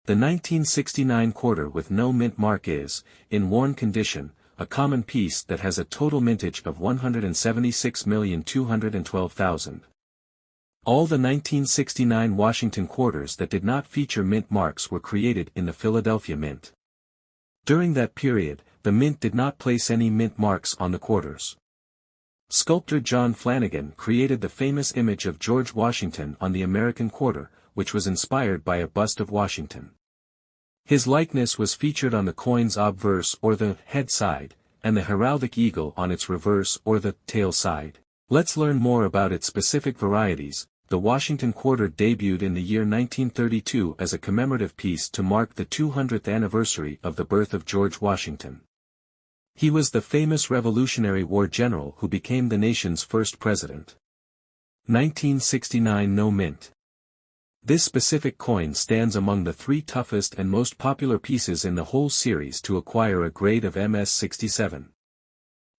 The 1969 quarter with no mint mark is, in worn condition, a common piece that has a total mintage of 176,212,000. All the 1969 Washington quarters that did not feature mint marks were created in the Philadelphia Mint. During that period, the mint did not place any mint marks on the quarters. Sculptor John Flanagan created the famous image of George Washington on the American quarter, which was inspired by a bust of Washington. His likeness was featured on the coin's obverse or the head side, and the heraldic eagle on its reverse or the tail side. Let's learn more about its specific varieties. The Washington quarter debuted in the year 1932 as a commemorative piece to mark the 200th anniversary of the birth of George Washington. He was the famous Revolutionary War general who became the nation's first president. 1969 No mint. This specific coin stands among the 3 toughest and most popular pieces in the whole series to acquire a grade of MS-67.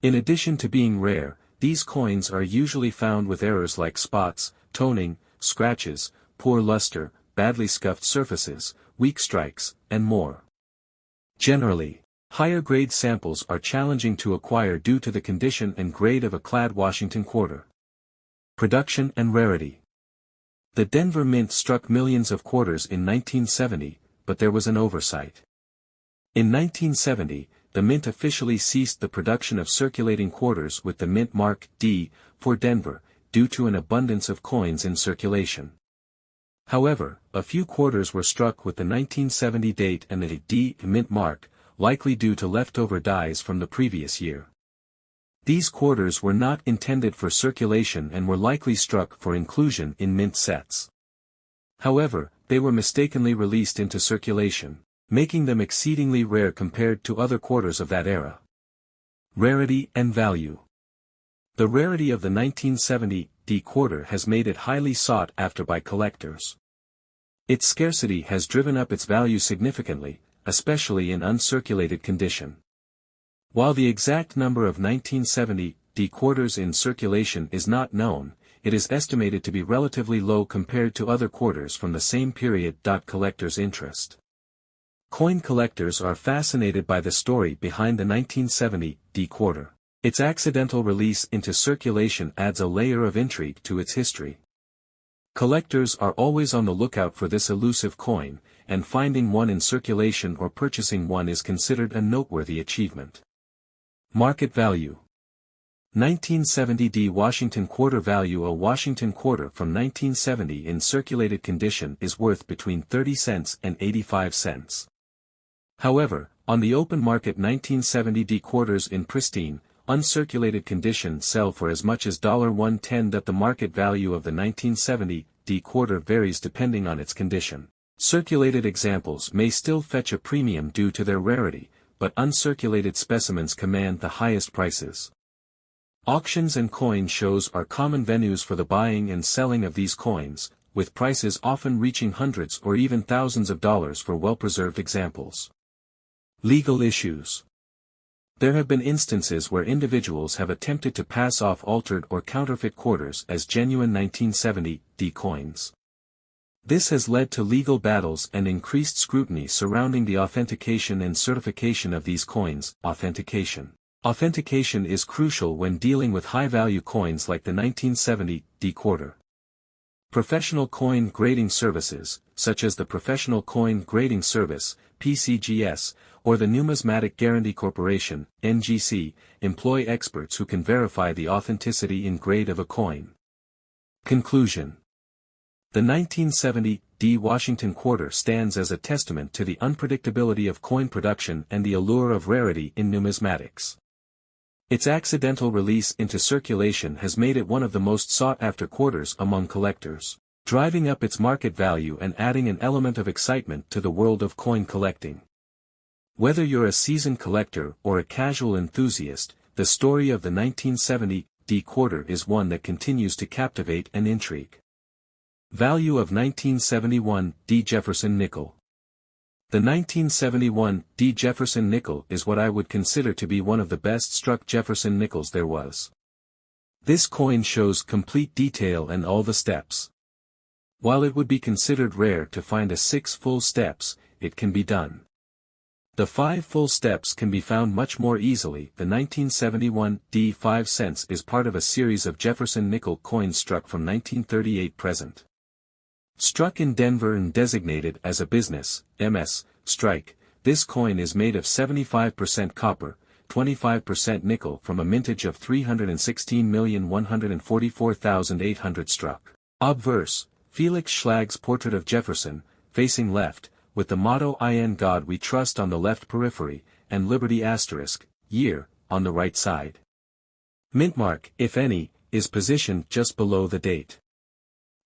In addition to being rare, these coins are usually found with errors like spots, toning, scratches, poor luster, badly scuffed surfaces, weak strikes, and more. Generally, higher-grade samples are challenging to acquire due to the condition and grade of a clad Washington quarter. Production and rarity. The Denver Mint struck millions of quarters in 1970, but there was an oversight. In 1970, the Mint officially ceased the production of circulating quarters with the mint mark D for Denver, due to an abundance of coins in circulation. However, a few quarters were struck with the 1970 date and the D mint mark, likely due to leftover dies from the previous year. These quarters were not intended for circulation and were likely struck for inclusion in mint sets. However, they were mistakenly released into circulation, making them exceedingly rare compared to other quarters of that era. Rarity and value. The rarity of the 1970 D quarter has made it highly sought after by collectors. Its scarcity has driven up its value significantly, especially in uncirculated condition. While the exact number of 1970 D quarters in circulation is not known, it is estimated to be relatively low compared to other quarters from the same period. Collectors' interest. Coin collectors are fascinated by the story behind the 1970 D quarter. Its accidental release into circulation adds a layer of intrigue to its history. Collectors are always on the lookout for this elusive coin, and finding one in circulation or purchasing one is considered a noteworthy achievement. Market value. 1970 D Washington quarter value. A Washington quarter from 1970 in circulated condition is worth between 30 cents and 85 cents. However, on the open market 1970 D quarters in pristine, uncirculated condition sell for as much as $1.10. The market value of the 1970 D quarter varies depending on its condition. Circulated examples may still fetch a premium due to their rarity, but uncirculated specimens command the highest prices. Auctions and coin shows are common venues for the buying and selling of these coins, with prices often reaching hundreds or even thousands of dollars for well-preserved examples. Legal issues. There have been instances where individuals have attempted to pass off altered or counterfeit quarters as genuine 1970 D coins. This has led to legal battles and increased scrutiny surrounding the authentication and certification of these coins. Authentication. Authentication is crucial when dealing with high-value coins like the 1970 D quarter. Professional coin grading services, such as the Professional Coin Grading Service, PCGS, or the Numismatic Guarantee Corporation, NGC, employ experts who can verify the authenticity and grade of a coin. Conclusion. The 1970 D Washington quarter stands as a testament to the unpredictability of coin production and the allure of rarity in numismatics. Its accidental release into circulation has made it one of the most sought-after quarters among collectors, driving up its market value and adding an element of excitement to the world of coin collecting. Whether you're a seasoned collector or a casual enthusiast, the story of the 1970 D quarter is one that continues to captivate and intrigue. Value of 1971 D Jefferson nickel. The 1971 D Jefferson nickel is what I would consider to be one of the best struck Jefferson nickels there was. This coin shows complete detail and all the steps. While it would be considered rare to find 6 full steps, it can be done. The 5 full steps can be found much more easily. The 1971 D 5 cents is part of a series of Jefferson nickel coins struck from 1938 present. Struck in Denver and designated as a business, MS, strike, this coin is made of 75% copper, 25% nickel from a mintage of 316,144,800 struck. Obverse, Felix Schlag's portrait of Jefferson, facing left, with the motto "In God We Trust" on the left periphery, and Liberty *, year, on the right side. Mintmark, if any, is positioned just below the date.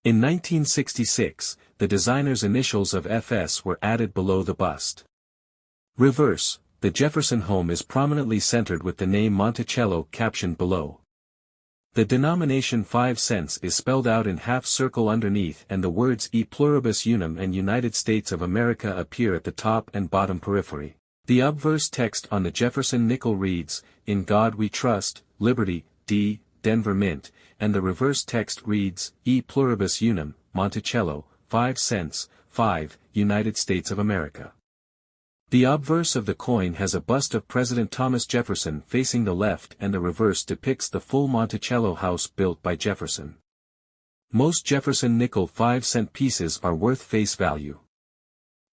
In 1966, the designer's initials of FS were added below the bust. Reverse, the Jefferson home is prominently centered with the name Monticello captioned below. The denomination 5 cents is spelled out in half circle underneath, and the words E pluribus unum and United States of America appear at the top and bottom periphery. The obverse text on the Jefferson nickel reads, "In God We Trust, Liberty, D, Denver Mint," and the reverse text reads, "E pluribus unum, Monticello, 5 cents, 5, United States of America." The obverse of the coin has a bust of President Thomas Jefferson facing the left, and the reverse depicts the full Monticello house built by Jefferson. Most Jefferson nickel 5-cent pieces are worth face value.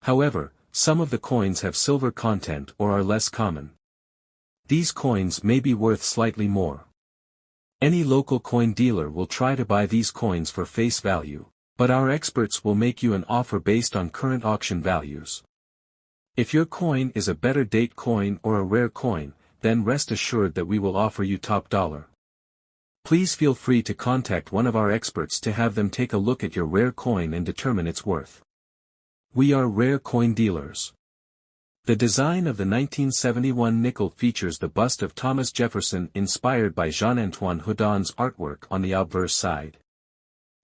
However, some of the coins have silver content or are less common. These coins may be worth slightly more. Any local coin dealer will try to buy these coins for face value, but our experts will make you an offer based on current auction values. If your coin is a better date coin or a rare coin, then rest assured that we will offer you top dollar. Please feel free to contact one of our experts to have them take a look at your rare coin and determine its worth. We are rare coin dealers. The design of the 1971 nickel features the bust of Thomas Jefferson inspired by Jean-Antoine Houdon's artwork on the obverse side.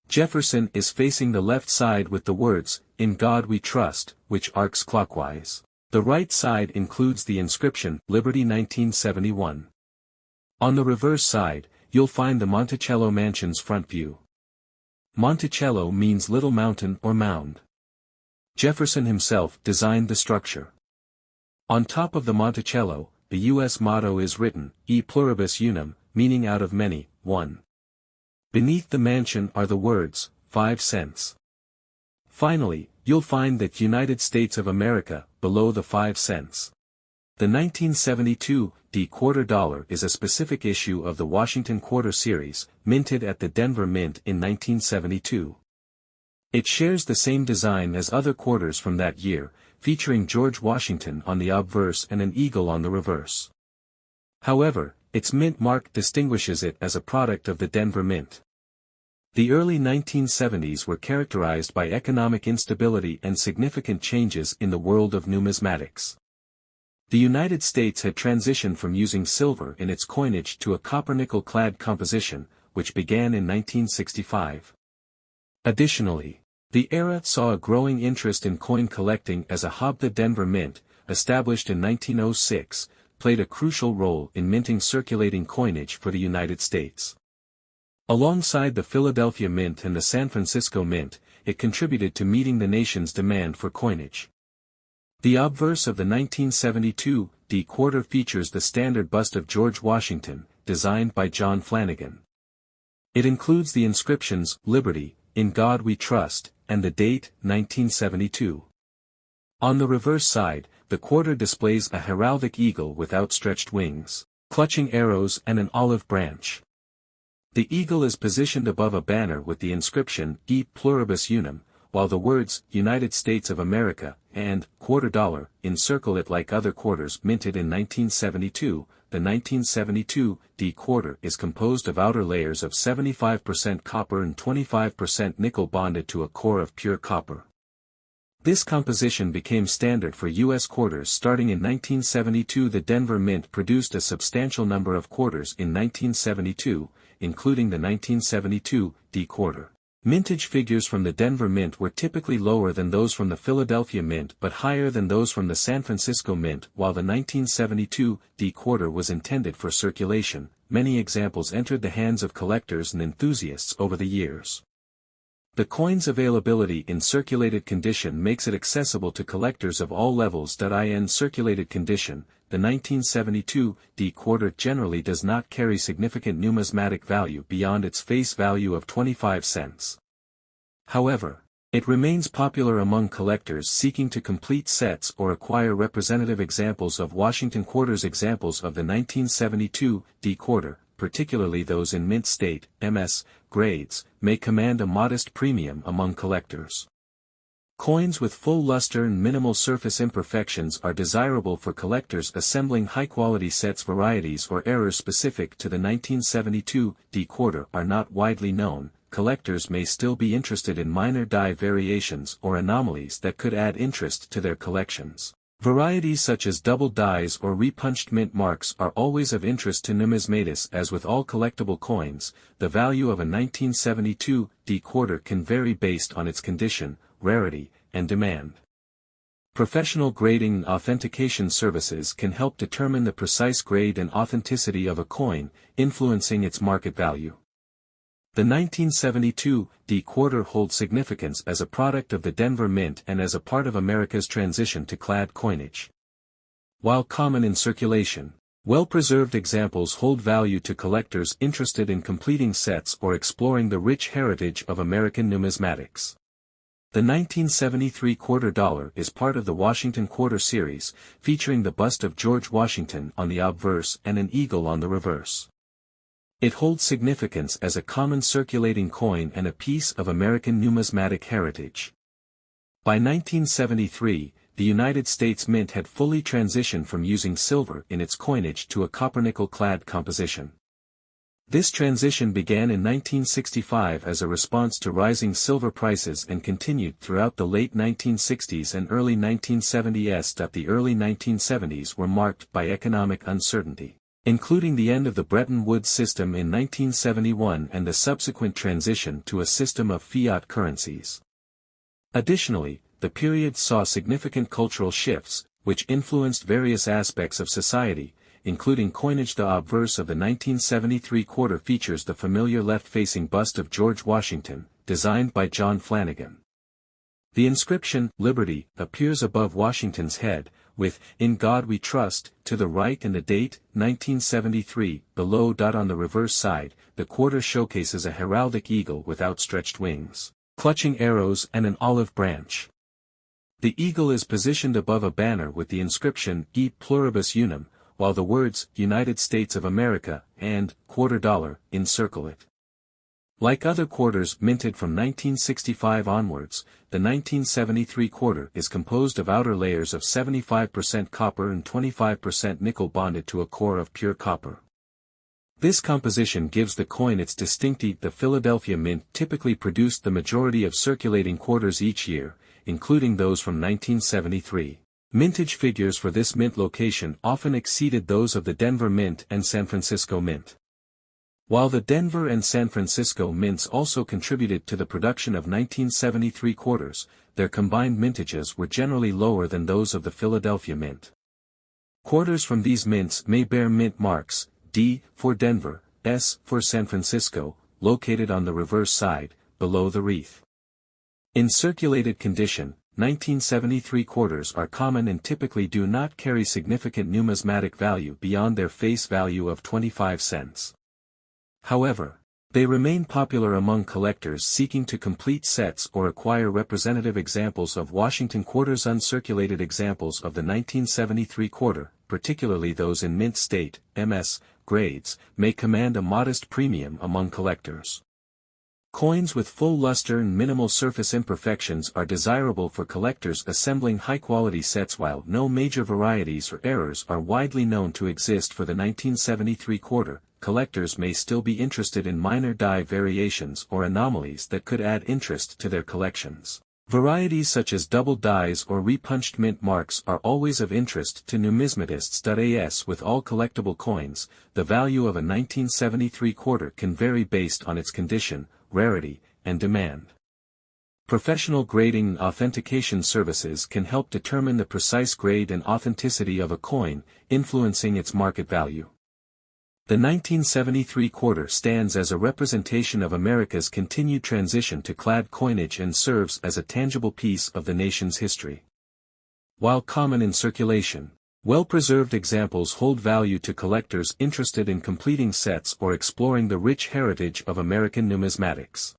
Jefferson is facing the left side with the words, "In God We Trust," which arcs clockwise. The right side includes the inscription, "Liberty 1971." On the reverse side, you'll find the Monticello Mansion's front view. Monticello means little mountain or mound. Jefferson himself designed the structure. On top of the Monticello, the U.S. motto is written, "E pluribus unum," meaning out of many, one. Beneath the mansion are the words, 5 cents. Finally, you'll find that United States of America, below the 5 cents. The 1972 D quarter dollar is a specific issue of the Washington Quarter Series, minted at the Denver Mint in 1972. It shares the same design as other quarters from that year, featuring George Washington on the obverse and an eagle on the reverse. However, its mint mark distinguishes it as a product of the Denver Mint. The early 1970s were characterized by economic instability and significant changes in the world of numismatics. The United States had transitioned from using silver in its coinage to a copper-nickel-clad composition, which began in 1965. Additionally, the era saw a growing interest in coin collecting as a hobby. The Denver Mint, established in 1906, played a crucial role in minting circulating coinage for the United States. Alongside the Philadelphia Mint and the San Francisco Mint, it contributed to meeting the nation's demand for coinage. The obverse of the 1972 D quarter features the standard bust of George Washington, designed by John Flanagan. It includes the inscriptions, "Liberty, in God We Trust," and the date, 1972. On the reverse side, the quarter displays a heraldic eagle with outstretched wings, clutching arrows and an olive branch. The eagle is positioned above a banner with the inscription, "E pluribus unum," while the words, "United States of America," and "quarter dollar," encircle it like other quarters minted in 1972. The 1972 D quarter is composed of outer layers of 75% copper and 25% nickel bonded to a core of pure copper. This composition became standard for U.S. quarters starting in 1972. The Denver Mint produced a substantial number of quarters in 1972, including the 1972 D quarter. Mintage figures from the Denver Mint were typically lower than those from the Philadelphia Mint but higher than those from the San Francisco Mint. While the 1972 D quarter was intended for circulation, many examples entered the hands of collectors and enthusiasts over the years. The coin's availability in circulated condition makes it accessible to collectors of all levels. In circulated condition, the 1972 D quarter generally does not carry significant numismatic value beyond its face value of 25 cents. However, it remains popular among collectors seeking to complete sets or acquire representative examples of Washington quarters. Examples of the 1972 D quarter, particularly those in mint state, MS, grades, may command a modest premium among collectors. Coins with full luster and minimal surface imperfections are desirable for collectors assembling high-quality sets. Varieties or errors specific to the 1972 D quarter are not widely known. Collectors may still be interested in minor die variations or anomalies that could add interest to their collections. Varieties such as double dies or repunched mint marks are always of interest to numismatists. As with all collectible coins, the value of a 1972 D quarter can vary based on its condition, rarity, and demand. Professional grading and authentication services can help determine the precise grade and authenticity of a coin, influencing its market value. The 1972 D quarter holds significance as a product of the Denver Mint and as a part of America's transition to clad coinage. While common in circulation, well-preserved examples hold value to collectors interested in completing sets or exploring the rich heritage of American numismatics. The 1973 quarter dollar is part of the Washington Quarter series, featuring the bust of George Washington on the obverse and an eagle on the reverse. It holds significance as a common circulating coin and a piece of American numismatic heritage. By 1973, the United States Mint had fully transitioned from using silver in its coinage to a copper-nickel-clad composition. This transition began in 1965 as a response to rising silver prices and continued throughout the late 1960s and early 1970s. The early 1970s were marked by economic uncertainty, including the end of the Bretton Woods system in 1971 and the subsequent transition to a system of fiat currencies. Additionally, the period saw significant cultural shifts, which influenced various aspects of society, including coinage. The obverse of the 1973 quarter features the familiar left-facing bust of George Washington, designed by John Flanagan. The inscription, Liberty, appears above Washington's head, with, In God We Trust, to the right and the date, 1973, below. On the reverse side, the quarter showcases a heraldic eagle with outstretched wings, clutching arrows and an olive branch. The eagle is positioned above a banner with the inscription, E Pluribus Unum, while the words, United States of America, and, quarter dollar, encircle it. Like other quarters minted from 1965 onwards, the 1973 quarter is composed of outer layers of 75% copper and 25% nickel bonded to a core of pure copper. This composition gives the coin its distinctity. The Philadelphia Mint typically produced the majority of circulating quarters each year, including those from 1973. Mintage figures for this mint location often exceeded those of the Denver Mint and San Francisco Mint. While the Denver and San Francisco mints also contributed to the production of 1973 quarters, their combined mintages were generally lower than those of the Philadelphia Mint. Quarters from these mints may bear mint marks, D for Denver, S for San Francisco, located on the reverse side, below the wreath. In circulated condition, 1973 quarters are common and typically do not carry significant numismatic value beyond their face value of 25 cents. However, they remain popular among collectors seeking to complete sets or acquire representative examples of Washington quarters. Uncirculated examples of the 1973 quarter, particularly those in mint state, MS, grades, may command a modest premium among collectors. Coins with full luster and minimal surface imperfections are desirable for collectors assembling high-quality sets. While no major varieties or errors are widely known to exist for the 1973 quarter, collectors may still be interested in minor die variations or anomalies that could add interest to their collections. Varieties such as double dies or repunched mint marks are always of interest to numismatists. As with all collectible coins, the value of a 1973 quarter can vary based on its condition, rarity, and demand. Professional grading and authentication services can help determine the precise grade and authenticity of a coin, influencing its market value. The 1973 quarter stands as a representation of America's continued transition to clad coinage and serves as a tangible piece of the nation's history. While common in circulation, well-preserved examples hold value to collectors interested in completing sets or exploring the rich heritage of American numismatics.